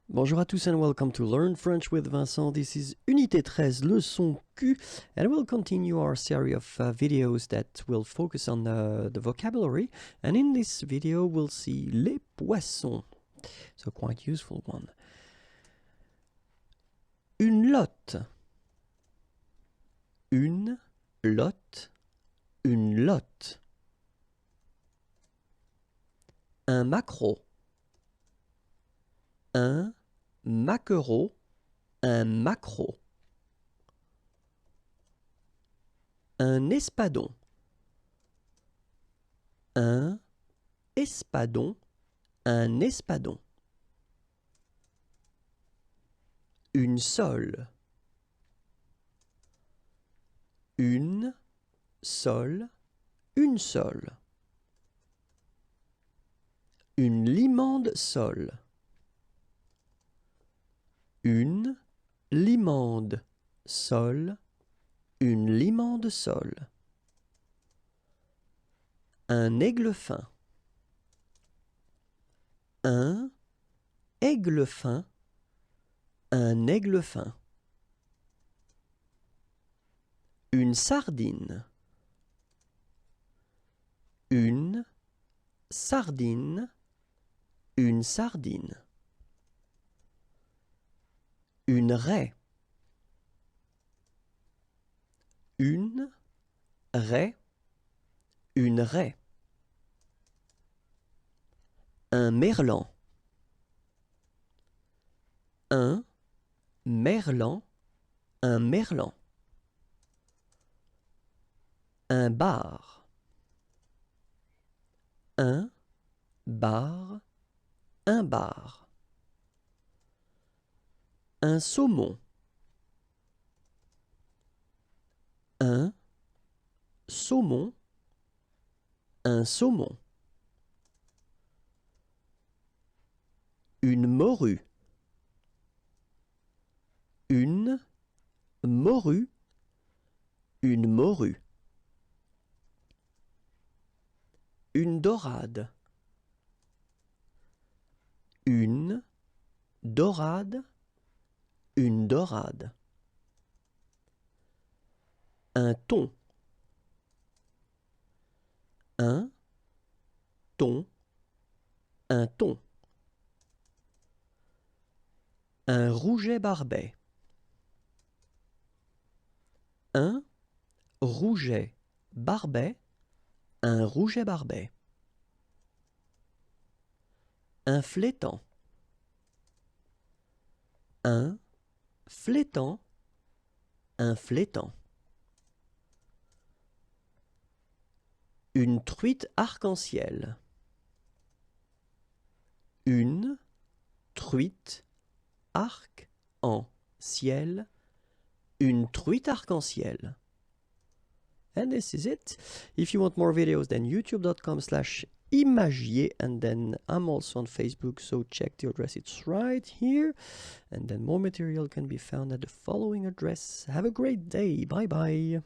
Bonjour à tous and welcome to Learn French with Vincent. This is Unité 13, leçon Q, and we'll continue our series of videos that will focus on the vocabulary. And in this video, we'll see les poissons. So quite useful one. Une lotte. Une lotte. Une lotte. Un maquereau. Un maquereau, un maquereau. Un espadon. Un espadon, un espadon. Une sole. Une sole, une sole. Une limande sole. Une limande sole, une limande sole. Un aigle fin. Un aigle fin, un aigle fin. Une sardine. Une sardine, une sardine. Une raie. Une raie, une raie. Un merlan. Un merlan, un merlan. Un bar. Un bar, un bar. Un saumon. Un saumon, un saumon. Une morue. Une morue, une morue. Une dorade. Une dorade, une dorade. Un thon. Un thon, un thon. Un rouget barbet. Un rouget barbet, un rouget barbet. Un flétan. Un flétan, un flétan. Une truite arc-en-ciel. Une truite arc-en-ciel. Une truite arc-en-ciel. And this is it. If you want more videos, then youtube.com/imagier, and then I'm also on Facebook, so check the address, it's right here. And then more material can be found at the following address. Have a great day. Bye bye.